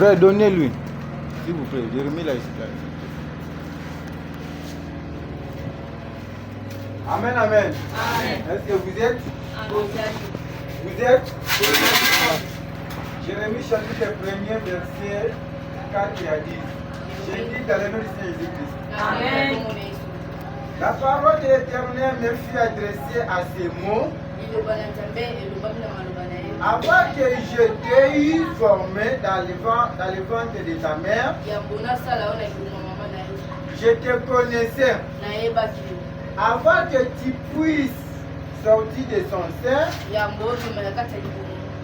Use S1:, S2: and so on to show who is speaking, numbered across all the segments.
S1: Frère, donnez-lui. S'il vous plaît, Jérémie là, ici. Amen, amen. Est-ce que vous êtes? Vous êtes? Jérémie chapitre 1er, verset 4 à 10. J'ai dit dans le nom du Seigneur Jésus-Christ.
S2: Amen.
S1: La parole de l'Éternel me fut adressée à ces mots. Avant que je t'aie formé dans le ventre de ta mère, je te connaissais. Avant que tu puisses sortir de son sein,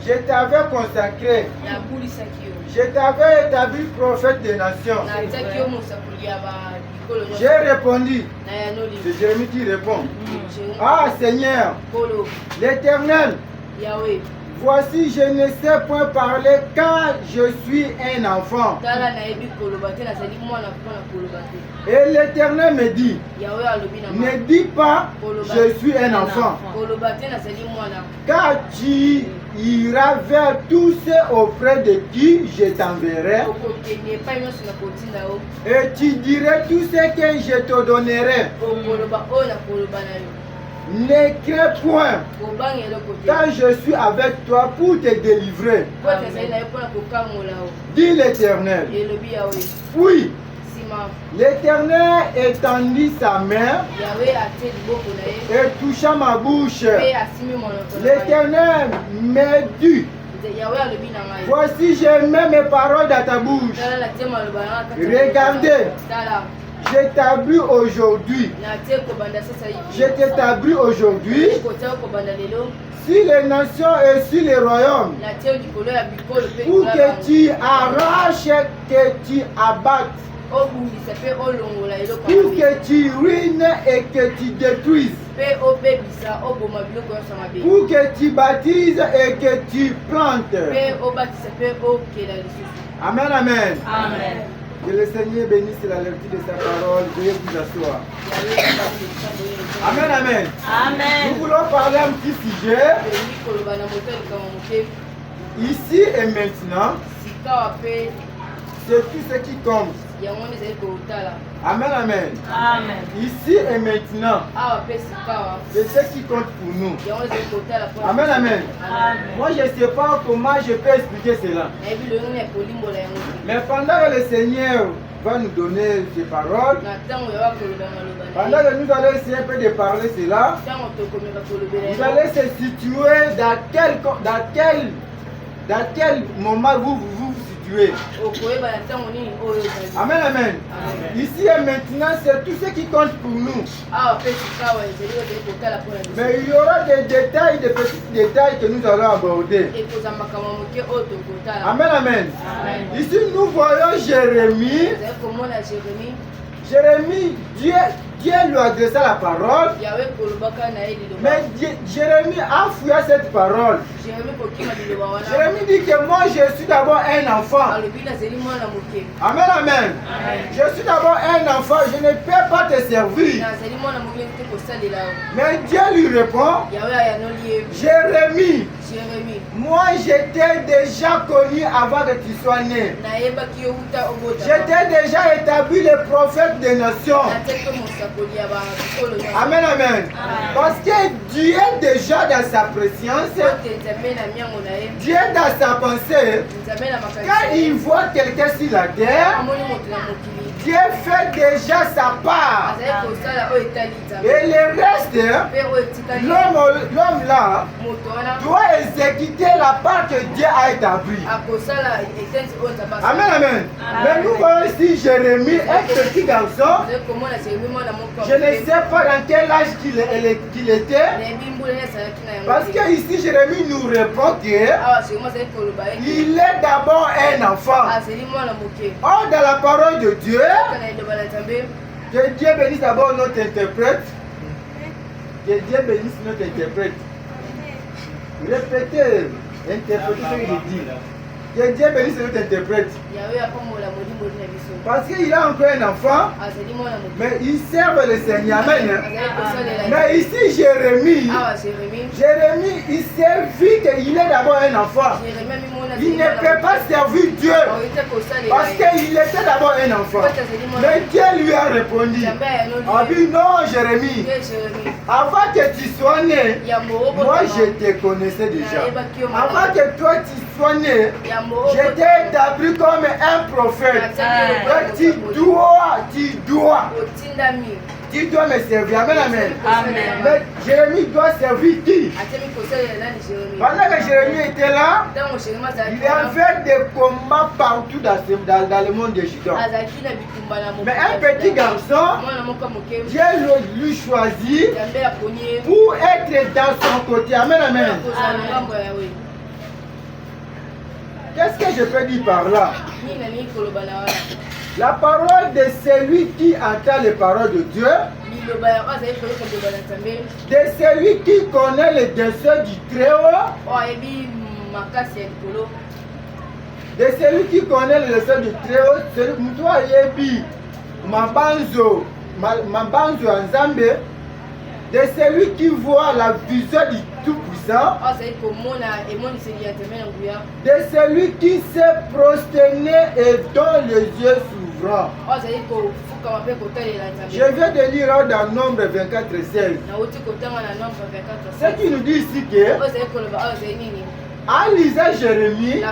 S1: je t'avais consacré. Je t'avais établi prophète des nations. J'ai répondu. C'est Jérémie qui répond. Ah Seigneur, l'Éternel, voici je ne sais point parler car je suis un enfant. Et l'Éternel me dit, ne dis pas je suis un enfant, car tu iras vers tous ceux auprès de qui je t'enverrai, et tu dirais tout ce que je te donnerai. Ne crains point, car je suis avec toi pour te délivrer, dit l'Éternel. Oui, l'Éternel étendit sa main et toucha ma bouche. L'Éternel me dit, voici je mets mes paroles dans ta bouche. Regardez, j'établis aujourd'hui. Je t'établis aujourd'hui sur les nations et sur les royaumes, pour que tu arraches, que tu abattes, pour que tu ruines et que tu détruises, pour que tu baptises et que tu plantes. Amen, amen.
S2: Amen.
S1: Que le Seigneur bénisse la lecture de sa parole. Veuillez vous asseoir. Amen, amen.
S2: Amen.
S1: Nous voulons parler un petit sujet. Ici et maintenant, c'est tout ce qui compte. Amen, amen.
S2: Amen.
S1: Ici et maintenant, c'est ce qui compte pour nous. Amen, amen.
S2: Amen.
S1: Moi, je ne sais pas comment je peux expliquer cela. Mais pendant que le Seigneur va nous donner ses paroles, pendant que nous allons essayer un peu de parler cela, vous allez se situer dans quel moment vous vous situez. Amen, amen. Ici et maintenant, c'est tout ce qui compte pour nous. Mais il y aura des détails, des petits détails que nous allons aborder. Amen, amen. Ici, nous voyons Jérémie. Jérémie, Dieu lui adressa la parole, mais Jérémie a fouillé cette parole. Jérémie dit que moi je suis d'abord un enfant. Amen, amen. Je suis d'abord un enfant, je ne peux pas te servir. Mais Dieu lui répond, Jérémie, moi j'étais déjà connu avant que tu sois né. J'étais déjà établi le prophète des nations. Amen, amen. Parce que Dieu déjà dans sa préscience, Dieu dans sa pensée, quand il voit quelqu'un sur la terre, Dieu fait déjà sa part. Et le reste, l'homme là, doit exécuter la part que Dieu a établie. Amen, amen. Mais nous voyons ici Jérémie, un petit garçon. Je ne sais pas dans quel âge qu'il était. Parce que ici Jérémie nous répond qu'il est d'abord un enfant. Or dans la parole de Dieu, que Dieu bénisse d'abord notre interprète. Que Dieu bénisse notre interprète. Répétez, interprétez ce qu'il dit. Que Dieu bénisse notre interprète. Parce qu'il a encore un enfant, mais il sert le Seigneur. Amen. Mais ici, Jérémie, il servit qu'il est d'abord un enfant. Il ne peut pas servir Dieu parce qu'il était d'abord un enfant. Mais Dieu lui a répondu. A dit non, Jérémie, avant que tu sois né, moi je te connaissais déjà. Avant que toi tu sois né, je t'ai établi comme un prophète. Tu dois me servir. Amen, amen. Mais Jérémie doit servir qui? Pendant que Jérémie était là, il y avait des combats partout dans le monde de Juda. Mais un petit garçon, Dieu lui choisit pour être dans son côté. Amen, amen. Qu'est-ce que je peux dire par là? La parole de celui qui entend les paroles de Dieu, de celui qui connaît les desseins du Très-Haut, de celui qui connaît les desseins du Très-Haut, de celui qui voit la vision du Tout-Puissant, de celui qui s'est prosterné et dont les yeux s'ouvrent. Je viens de lire dans Nombre 24:16. Ce qui nous dit ici que en lisant Jérémie,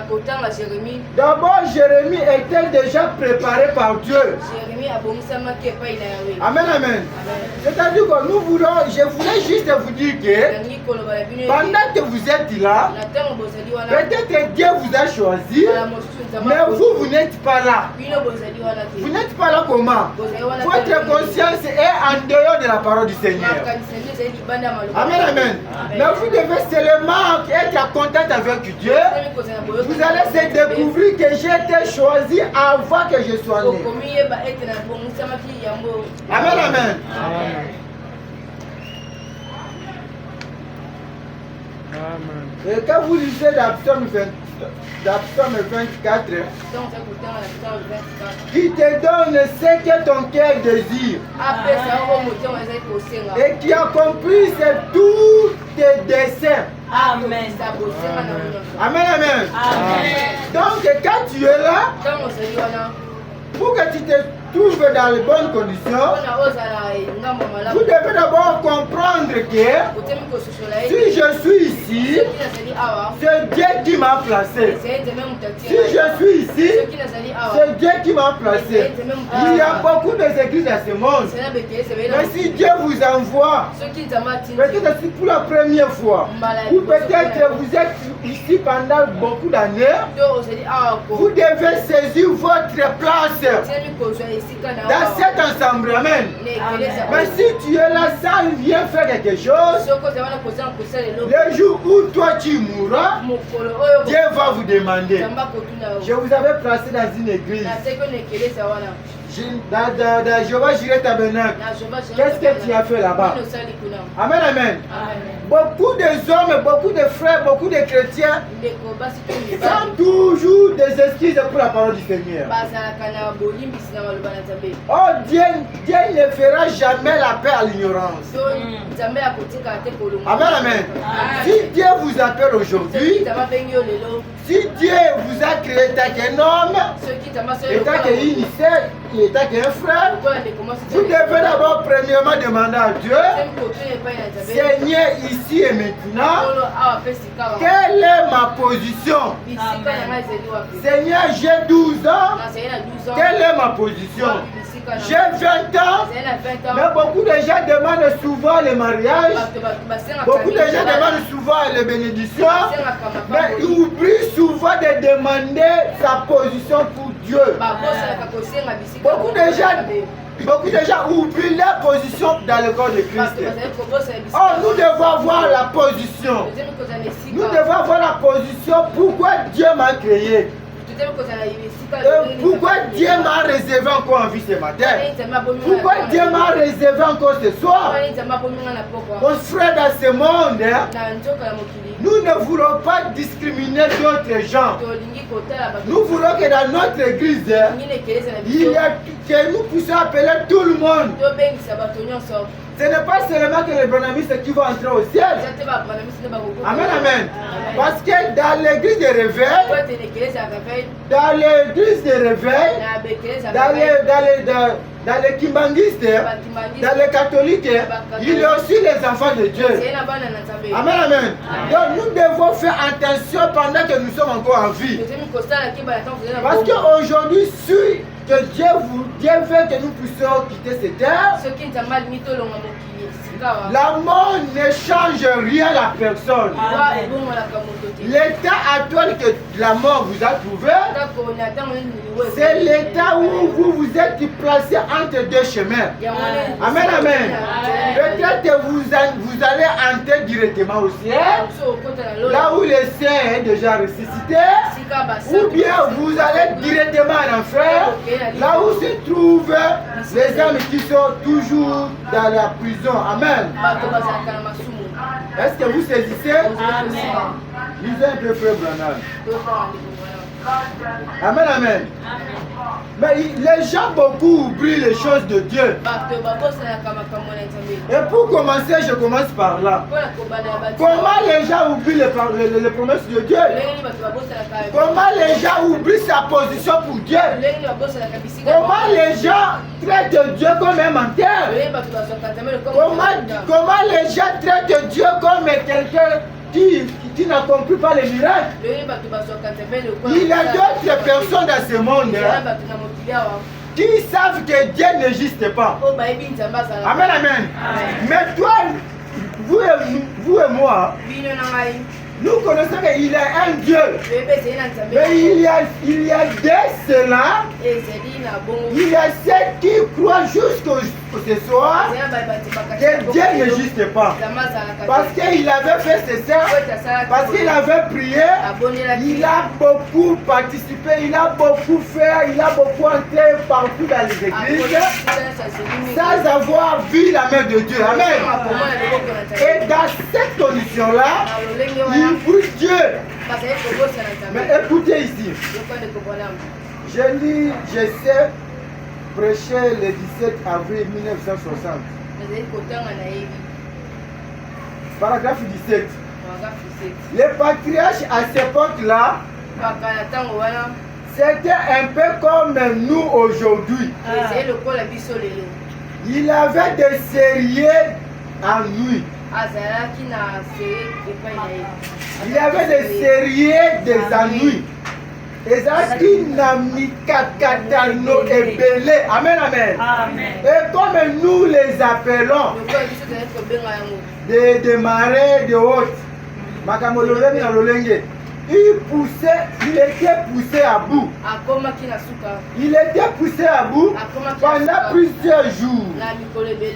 S1: d'abord Jérémie était déjà préparé par Dieu. Amen, amen. C'est-à-dire que nous voulons, je voulais juste vous dire que pendant que vous êtes là, peut-être Dieu vous a choisi, mais vous n'êtes pas là. Vous n'êtes pas là comment? Votre conscience est en dehors de la parole du Seigneur. Amen, amen. Mais vous devez seulement être content avec Dieu. Vous allez se découvrir que j'ai été choisi avant que je sois né. Amen, amen. Et quand vous lisez dans Psaume 24, qui te donne ce que ton cœur désire et qui accomplit tous tes desseins.
S2: Amen.
S1: Amen, amen. Donc quand tu es là, pour que tu te trouves dans les bonnes conditions, vous devez d'abord comprendre que si je suis ici, c'est Dieu qui m'a placé. Si je suis ici, c'est Dieu qui m'a placé. Il y a beaucoup d'églises dans ce monde. Mais si Dieu vous envoie, peut-être c'est pour la première fois, ou peut-être vous êtes ici pendant beaucoup d'années, vous devez saisir votre place dans cet ensemble. Amen. Mais si tu es là sans vient faire quelque chose, le jour où toi tu mourras, Dieu va vous demander. Je vous avais placé dans une église. Dans Jéhovah Jireh Tabernacle. Qu'est-ce que tu as fait là-bas? Amen, amen. Beaucoup d'hommes, beaucoup de frères, beaucoup de chrétiens ont toujours des excuses pour la parole du Seigneur. Oh, Dieu ne fera jamais la paix à l'ignorance. Amen, amen. Si Dieu vous appelle aujourd'hui, si Dieu vous a créé tant qu'un homme, et tant qu'une sœur, et tant qu'un frère, vous devez d'abord premièrement demander à Dieu, Seigneur, ici et maintenant, quelle est ma position? Seigneur, j'ai 12 ans, quelle est ma position? J'ai 20 ans, mais beaucoup de gens demandent souvent le mariage, beaucoup de gens demandent souvent les bénédictions, mais ils oublient souvent de demander sa position pour Dieu. Beaucoup de gens oublient la position dans le corps de Christ. Oh, nous devons avoir la position. Nous devons avoir la position pourquoi Dieu m'a créé. Pourquoi Dieu m'a réservé encore en vie ce matin? Pourquoi Dieu m'a réservé encore ce soir? Mon frère, dans ce monde, Nous ne voulons pas discriminer d'autres gens. Nous voulons que dans notre église, que nous puissions appeler tout le monde. Ce n'est pas seulement que les branhamistes qui vont entrer au ciel. Amen, amen. Parce que dans l'église de réveil, dans les kimbangistes, dans les catholiques, il y a aussi les enfants de Dieu. Amen, amen. Donc nous devons faire attention pendant que nous sommes encore en vie. Parce qu'aujourd'hui, si que Dieu veut que nous puissions quitter cette terre, la mort ne change rien à personne. L'état actuel que la mort vous a trouvé, c'est l'état où vous êtes placé entre deux chemins. Amen, amen. Peut-être vous allez entrer directement au ciel, là où le saint est déjà ressuscité, ou bien vous allez directement en enfer, là où se trouvent les âmes qui sont toujours dans la prison. Amen. Est-ce que vous saisissez? Lisez un peu Frère Branham. Amen, amen. Mais les gens beaucoup oublient les choses de Dieu. Et pour commencer, je commence par là. Comment les gens oublient les promesses de Dieu? Comment les gens oublient sa position pour Dieu? Comment les gens traitent Dieu comme un menteur? Comment les gens traitent Dieu comme quelqu'un qui n'accomplit pas les miracles? Il y a d'autres personnes dans ce monde qui savent que Dieu n'existe pas. Amen, amen. Mais toi, vous et moi, nous connaissons qu'il y a un Dieu. Mais il y a des ceux-là, il y a ceux qui croient jusqu'au ce soir que Dieu n'existe pas. Parce qu'il avait fait ça, parce qu'il avait prié, il a beaucoup participé, il a beaucoup fait, il a beaucoup entré partout dans les églises sans avoir vu la main de Dieu. Amen. Et dans cette condition-là, il prie Dieu. Mais écoutez ici, je sais prêcher le 17 avril 1960. Paragraphe 17. Les patriarches à cette époque-là, c'était un peu comme nous aujourd'hui. Il avait des séries en nuit. Il y avait des séries des ennuis. Ezaki Namikakatano et Belé. Amen, amen. Et comme nous les appelons, des marais de haute, Makamololenge na Lolenge, il était poussé à bout. Il était poussé à bout pendant plusieurs jours.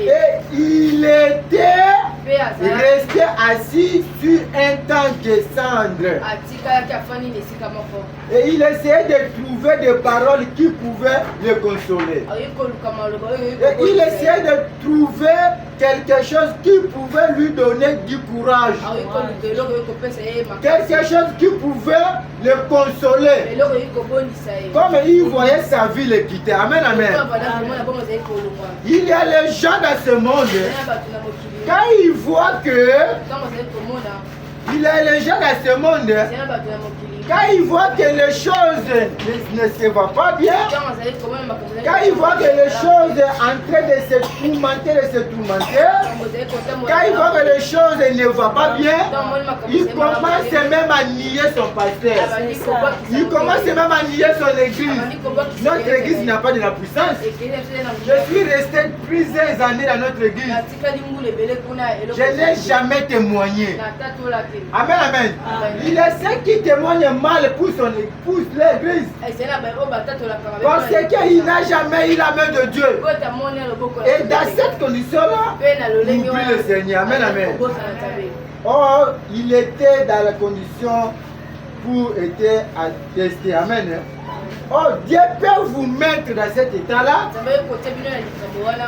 S1: Et il était resté assis sur un tank de cendre. Et il essayait de trouver des paroles qui pouvaient le consoler. Et il essayait de trouver quelque chose qui pouvait lui donner du courage. Quelque chose qui pouvait le consoler. Comme il voyait sa vie le quitter. Amen, amen. Il y a les gens dans ce monde, quand ils voient que il y a les gens dans ce monde, quand ils voient que les choses ne se vont pas bien, quand ils voient que les choses sont en train de se tourmenter, quand ils voient que les choses ne vont pas bien, ils commencent même à nier son pasteur. Ils commencent même à nier son église. Notre église n'a pas de la puissance. Je suis resté plusieurs années dans notre église. Je n'ai jamais témoigné. Amen, amen. Il y a ceux qui témoignent mal pour l'église. Parce qu'il n'a jamais eu la main de Dieu. Et dans cette condition-là, il prie le Seigneur. Amen, amen. Or, il était dans la condition pour être attesté. Amen. Oh, Dieu peut vous mettre dans cet état-là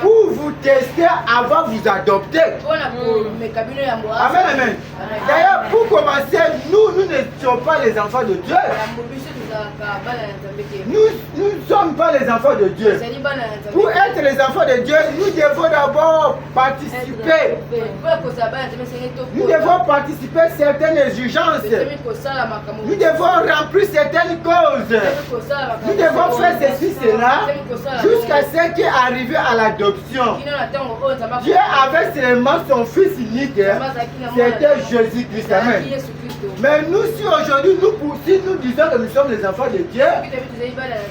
S1: pour vous tester avant de vous adopter. Amen, amen. D'ailleurs, pour commencer, nous n'étions pas les enfants de Dieu. Nous ne sommes pas les enfants de Dieu. Pour être les enfants de Dieu, nous devons d'abord participer. Nous devons participer à certaines exigences. Nous devons remplir certaines causes. Nous devons faire ceci, cela, jusqu'à ce qui est arrivé à l'adoption. Dieu avait seulement son fils unique, c'était Jésus-Christ. Amen. Mais nous, si aujourd'hui, nous disons que nous sommes les enfants de Dieu,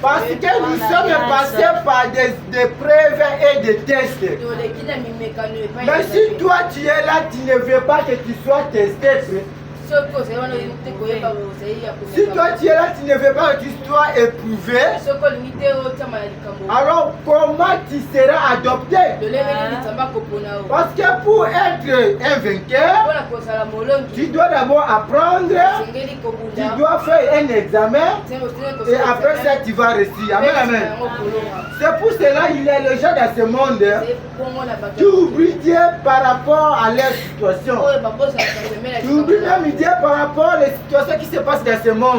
S1: parce que nous sommes passés par des preuves et des tests. Mais si toi tu es là, tu ne veux pas que tu sois testé. Si toi tu es là, tu ne veux pas que tu sois éprouvé, alors comment tu seras adopté? Parce que pour être un vainqueur, tu dois d'abord apprendre, tu dois faire un examen et après ça tu vas réussir. Amen, amen. C'est pour cela qu'il y a les gens dans ce monde qui oublient Dieu par rapport à leur situation. Tu oublies même Dieu par rapport aux situations qui se passent dans ce monde.